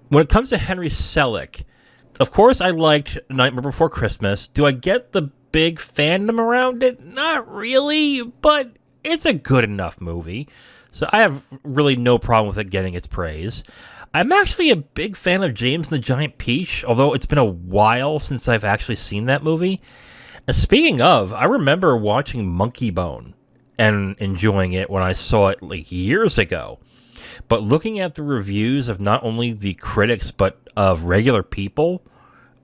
When it comes to Henry Selick, of course I liked Nightmare Before Christmas. Do I get the big fandom around it? Not really, but it's a good enough movie. So I have really no problem with it getting its praise. I'm actually a big fan of James and the Giant Peach, although it's been a while since I've actually seen that movie. And speaking of, I remember watching Monkey Bone and enjoying it when I saw it like years ago. But looking at the reviews of not only the critics but of regular people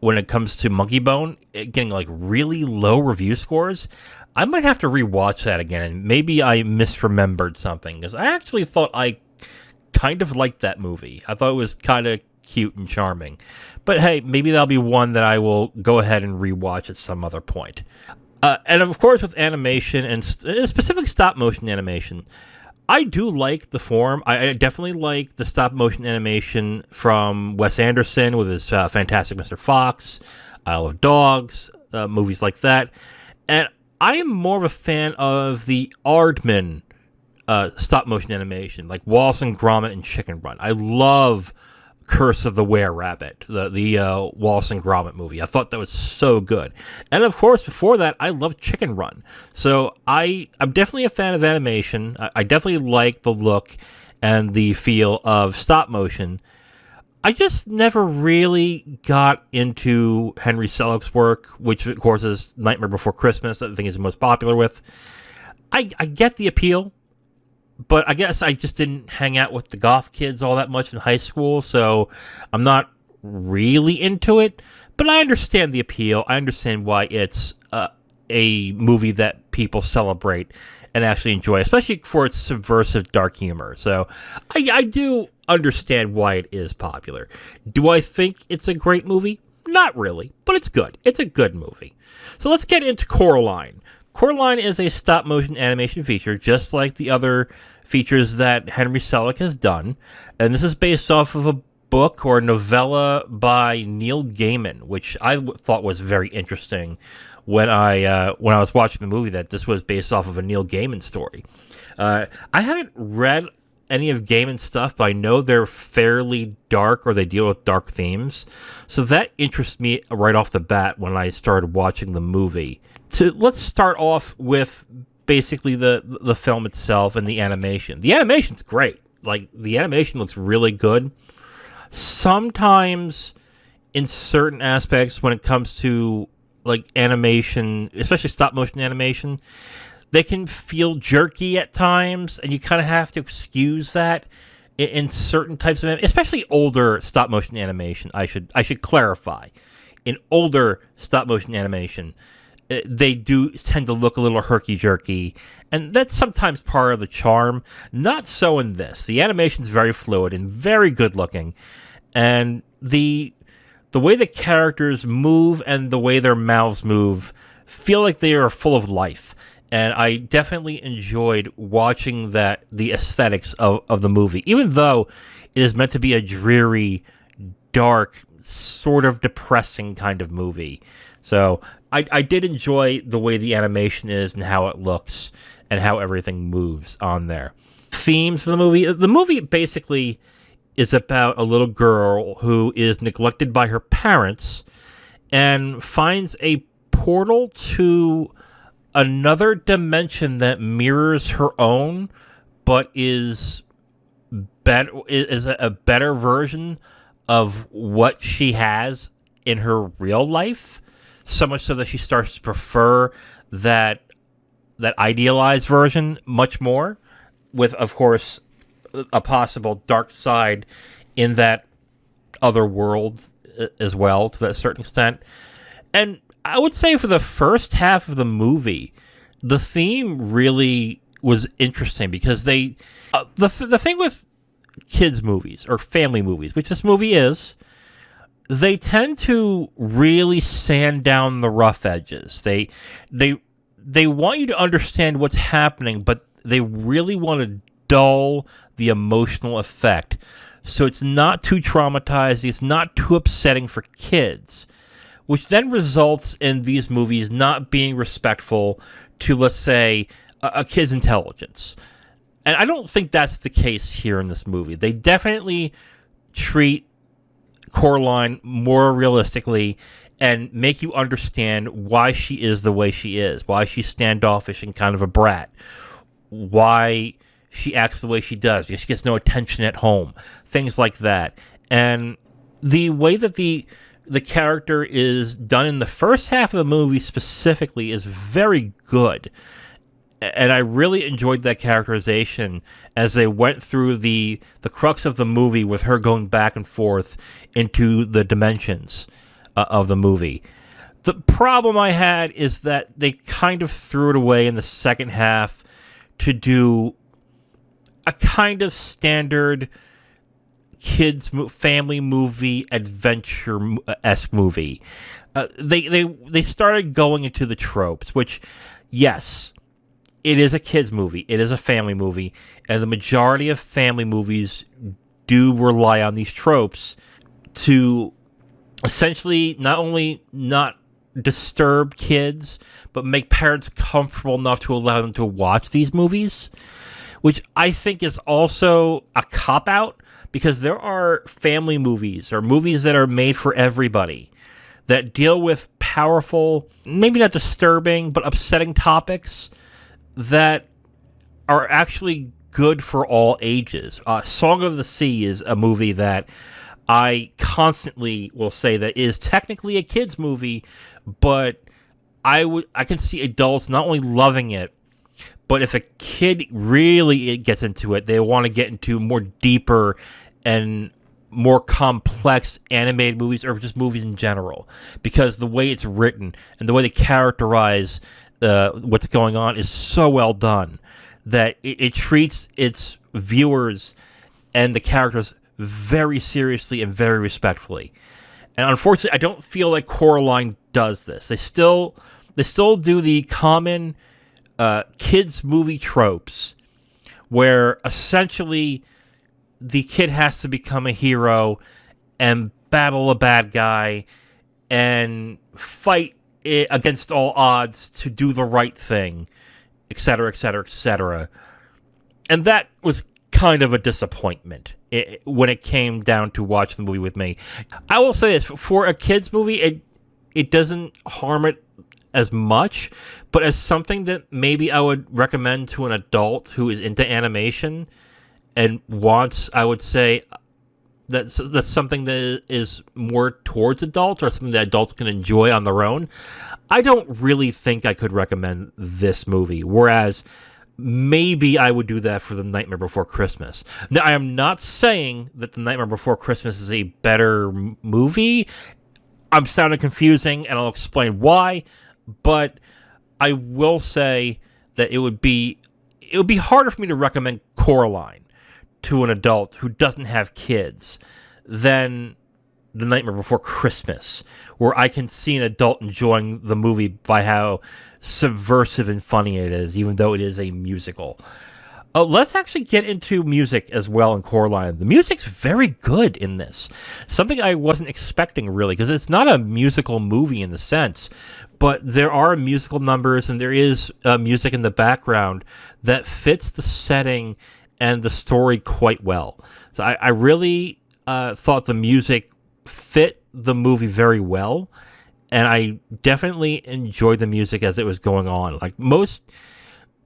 when it comes to Monkey Bone, it getting like really low review scores, I might have to rewatch that again. Maybe I misremembered something because I actually thought I kind of liked that movie. I thought it was kind of cute and charming. But hey, maybe that'll be one that I will go ahead and rewatch at some other point. And of course, with animation and specifically stop motion animation, I do like the form. I definitely like the stop motion animation from Wes Anderson with his Fantastic Mr. Fox, Isle of Dogs, movies like that. And I am more of a fan of the Aardman stop motion animation, like Wallace and Gromit and Chicken Run. I love Curse of the Were-Rabbit, the Wallace and Gromit movie. I thought that was so good. And of course, before that, I loved Chicken Run. So I'm definitely a fan of animation. I definitely like the look and the feel of stop motion. I just never really got into Henry Selick's work, which of course is Nightmare Before Christmas, that I think is the most popular with. I get the appeal. But I guess I just didn't hang out with the goth kids all that much in high school, so I'm not really into it. But I understand the appeal. I understand why it's a movie that people celebrate and actually enjoy, especially for its subversive dark humor. So I do understand why it is popular. Do I think it's a great movie? Not really, but it's good. It's a good movie. So let's get into Coraline. Coraline is a stop-motion animation feature, just like the other features that Henry Selick has done. And this is based off of a book or a novella by Neil Gaiman, which I thought was very interesting when I was watching the movie, that this was based off of a Neil Gaiman story. I haven't read any of Gaiman's stuff, but I know they're fairly dark, or they deal with dark themes. So that interests me right off the bat when I started watching the movie. So let's start off with basically the film itself and the animation. The animation's great. Like, the animation looks really good. Sometimes in certain aspects when it comes to like animation, especially stop motion animation, they can feel jerky at times, and you kind of have to excuse that in certain types of, especially older stop motion animation. I should clarify. In older stop motion animation, they do tend to look a little herky-jerky, and that's sometimes part of the charm. Not so in this. The animation's very fluid and very good-looking, and the way the characters move and the way their mouths move feel like they are full of life. And I definitely enjoyed watching the aesthetics of the movie, even though it is meant to be a dreary, dark, sort of depressing kind of movie. So I did enjoy the way the animation is and how it looks and how everything moves on there. Themes for the movie. The movie basically is about a little girl who is neglected by her parents and finds a portal to another dimension that mirrors her own, but is a better version of what she has in her real life. So much so that she starts to prefer that idealized version much more, with, of course, a possible dark side in that other world as well, to a certain extent. And I would say for the first half of the movie, the theme really was interesting because the thing with kids movies or family movies, which this movie is, they tend to really sand down the rough edges. They want you to understand what's happening, but they really want to dull the emotional effect. So it's not too traumatizing, it's not too upsetting for kids, which then results in these movies not being respectful to, let's say, a kid's intelligence. And I don't think that's the case here in this movie. They definitely treat Coraline more realistically and make you understand why she is the way she is, why she's standoffish and kind of a brat, why she acts the way she does, because she gets no attention at home, things like that. And the way that the character is done in the first half of the movie specifically is very good. And I really enjoyed that characterization as they went through the crux of the movie with her going back and forth into the dimensions of the movie. The problem I had is that they kind of threw it away in the second half to do a kind of standard kids family movie adventure-esque movie. They started going into the tropes, which, yes, it is a kids movie. It is a family movie. And the majority of family movies do rely on these tropes to essentially not only not disturb kids, but make parents comfortable enough to allow them to watch these movies, which I think is also a cop-out, because there are family movies or movies that are made for everybody that deal with powerful, maybe not disturbing, but upsetting topics that are actually good for all ages. Song of the Sea is a movie that I constantly will say that is technically a kid's movie, but I can see adults not only loving it, but if a kid really gets into it, they want to get into more deeper and more complex animated movies or just movies in general, because the way it's written and the way they characterize what's going on is so well done that it treats its viewers and the characters very seriously and very respectfully. And unfortunately, I don't feel like Coraline does this. They still do the common kids movie tropes where essentially the kid has to become a hero and battle a bad guy and fight against all odds to do the right thing, etc., etc., etc. And that was kind of a disappointment when it came down to watch the movie with me. I will say this, for a kids movie, it doesn't harm it as much, but as something that maybe I would recommend to an adult who is into animation and wants, I would say, that's something that is more towards adults or something that adults can enjoy on their own. I don't really think I could recommend this movie, whereas maybe I would do that for The Nightmare Before Christmas. Now, I am not saying that The Nightmare Before Christmas is a better movie. I'm sounding confusing, and I'll explain why, but I will say that it would be harder for me to recommend Coraline to an adult who doesn't have kids than The Nightmare Before Christmas, where I can see an adult enjoying the movie by how subversive and funny it is, even though it is a musical. Let's actually get into music as well in Coraline. The music's very good in this. Something I wasn't expecting, really, because it's not a musical movie in the sense, but there are musical numbers and there is music in the background that fits the setting and the story quite well. So I really thought the music fit the movie very well, and I definitely enjoyed the music as it was going on.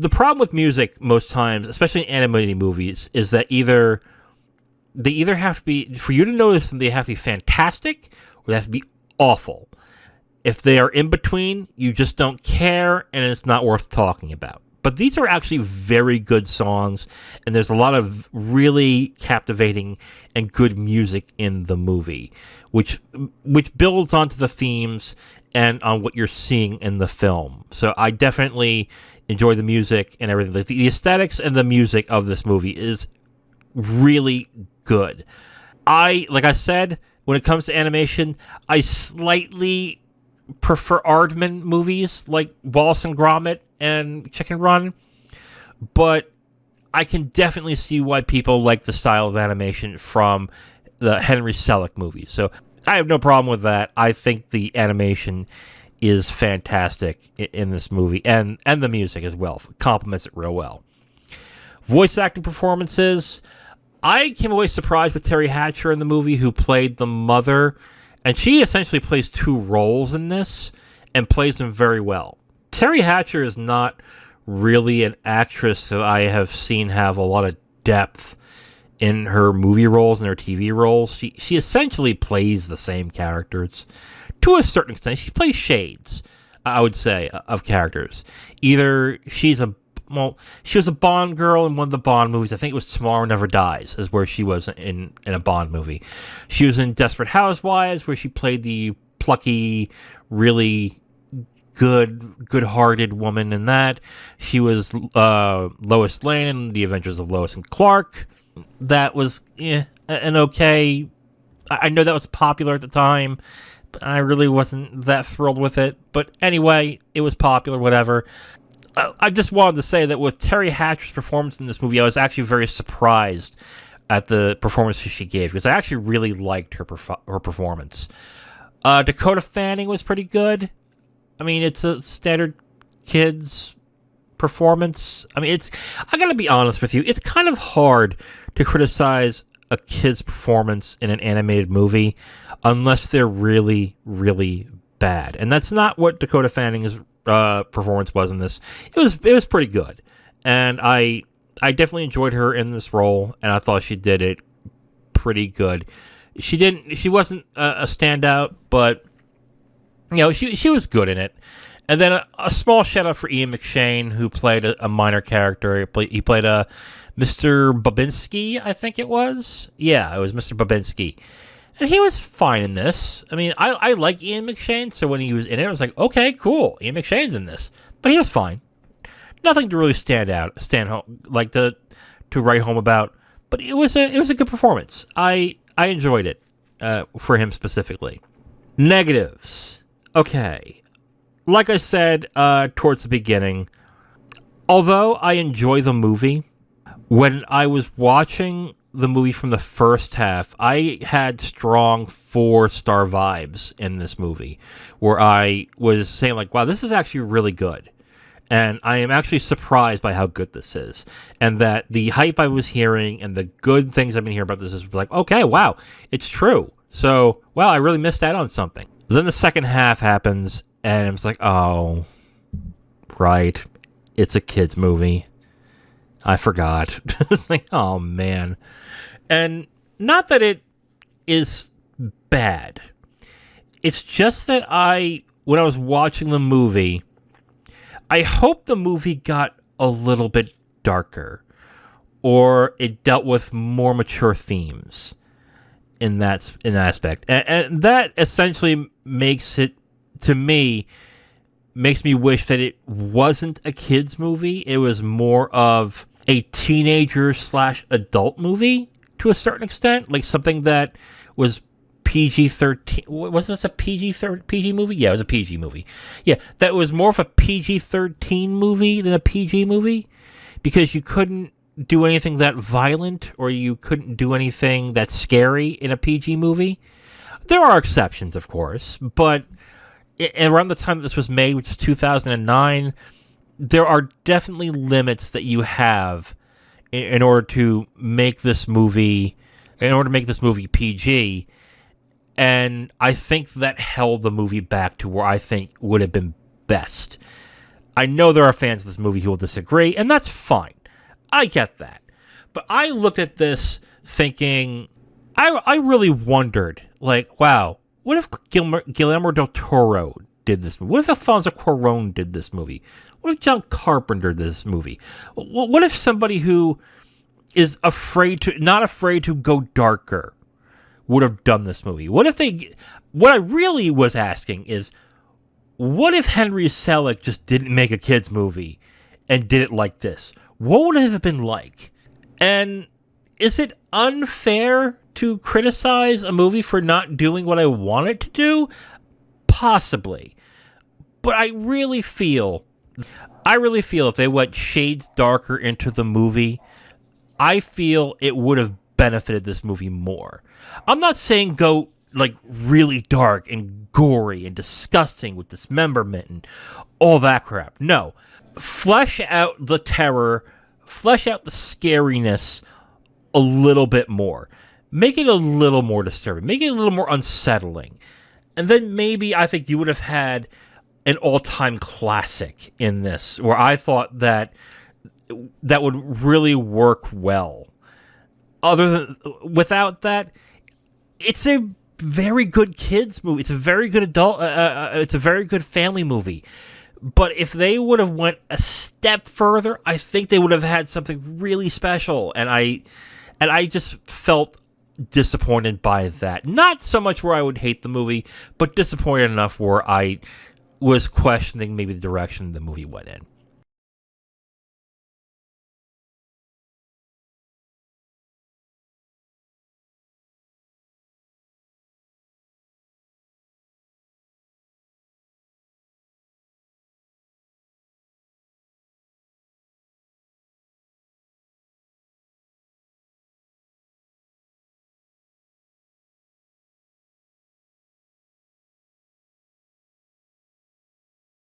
The problem with music most times, especially in animated movies, is that they either have to be, for you to notice them, they have to be fantastic or they have to be awful. If they are in between, you just don't care and it's not worth talking about. But these are actually very good songs, and there's a lot of really captivating and good music in the movie, which builds onto the themes and on what you're seeing in the film. So I definitely enjoy the music and everything. The aesthetics and the music of this movie is really good. Like I said, when it comes to animation, I slightly prefer Aardman movies like Wallace and Gromit and Chicken Run, but I can definitely see why people like the style of animation from the Henry Selick movies. So I have no problem with that. I think the animation is fantastic in this movie, and the music as well complements it real well. Voice acting performances, I came away surprised with Terry Hatcher in the movie, who played the mother, and she essentially plays two roles in this and plays them very well. Terry Hatcher is not really an actress that I have seen have a lot of depth in her movie roles and her TV roles. She essentially plays the same characters to a certain extent. She plays shades, I would say, of characters. Either she was a Bond girl in one of the Bond movies. I think it was Tomorrow Never Dies is where she was in a Bond movie. She was in Desperate Housewives, where she played the plucky, really good-hearted woman in that. She was Lois Lane in The Adventures of Lois and Clark. That was an okay. I know that was popular at the time, but I really wasn't that thrilled with it. But anyway, it was popular, whatever. I just wanted to say that with Terry Hatcher's performance in this movie, I was actually very surprised at the performance she gave, because I actually really liked her performance. Dakota Fanning was pretty good. I mean, it's a standard kids performance. I mean, I gotta be honest with you, it's kind of hard to criticize a kid's performance in an animated movie unless they're really, really bad. And that's not what Dakota Fanning's performance was in this. It was pretty good. And I definitely enjoyed her in this role, and I thought she did it pretty good. She wasn't a standout, but she was good in it. And then a small shout out for Ian McShane, who played a minor character. He played a Mr. Babinski, I think it was. Yeah, it was Mr. Babinski. And he was fine in this. I mean, I like Ian McShane, so when he was in it, I was like, okay, cool, Ian McShane's in this. But he was fine. Nothing to really stand home, like to write home about. But it was a good performance. I enjoyed it for him specifically. Negatives. Okay. Like I said towards the beginning, although I enjoy the movie, when I was watching the movie from the first half, I had strong 4-star vibes in this movie, where I was saying, like, wow, this is actually really good. And I am actually surprised by how good this is. And that the hype I was hearing and the good things I've been hearing about this is like, okay, wow, it's true. So, wow, I really missed out on something. Then the second half happens, and it's like, oh, right, it's a kid's movie. I forgot. It's like, oh, man. And not that it is bad. It's just that when I was watching the movie, I hope the movie got a little bit darker, or it dealt with more mature themes in that aspect. And that essentially makes me wish that it wasn't a kid's movie. It was more of a teenager/adult movie to a certain extent, like something that was PG-13. Was this a PG movie? Yeah, it was a PG movie. Yeah, that was more of a PG-13 movie than a PG movie, because you couldn't do anything that violent, or you couldn't do anything that scary in a PG movie. There are exceptions, of course, but around the time that this was made, which is 2009, there are definitely limits that you have in order to make this movie PG. And I think that held the movie back to where I think would have been best. I know there are fans of this movie who will disagree, and that's fine. I get that. But I looked at this thinking, I really wondered, like, wow, what if Guillermo del Toro did this movie? What if Alfonso Cuarón did this movie? What if John Carpenter did this movie? What if somebody who is not afraid to go darker would have done this movie? What I really was asking is, what if Henry Selick just didn't make a kid's movie and did it like this? What would it have been like? And is it unfair to criticize a movie for not doing what I want it to do? Possibly. But I really feel if they went shades darker into the movie, I feel it would have benefited this movie more. I'm not saying go like really dark and gory and disgusting with dismemberment and all that crap. No. Flesh out the terror, flesh out the scariness a little bit more. Make it a little more disturbing. Make it a little more unsettling. And then maybe I think you would have had an all-time classic in this, where I thought that would really work well. Without that, it's a very good kids movie. It's a very good adult. It's a very good family movie. But if they would have went a step further, I think they would have had something really special. And I just felt disappointed by that. Not so much where I would hate the movie, but disappointed enough where I was questioning maybe the direction the movie went in.